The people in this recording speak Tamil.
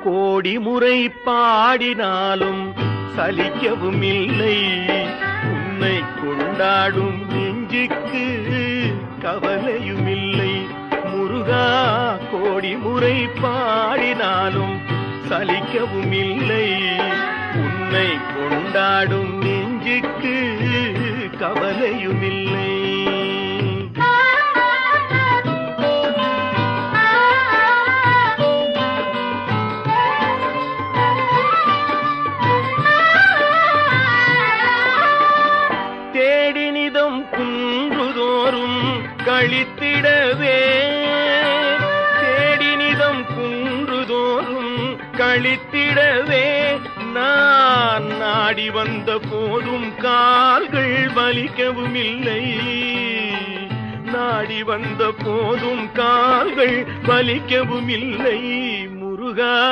கோடி முறை பாடினாலும் சலிக்கவும் இல்லை. உன்னை கொண்டாடும் நெஞ்சுக்கு கவலையும் இல்லை. முருகா, கோடி முறை பாடினாலும் சலிக்கவும் இல்லை. உன்னை கொண்டாடும் நெஞ்சுக்கு கவலையும் இல்லை. தேடினிதம் குன்றுதோறும் கழித்திடவே, தேடினிதம் குன்றுதோறும் கழித்திடவே, நான் நாடி வந்த போதும் கால்கள் வலிக்கவும் இல்லை. நாடி வந்த போதும் கால்கள் வலிக்கவும் இல்லை. முருகா,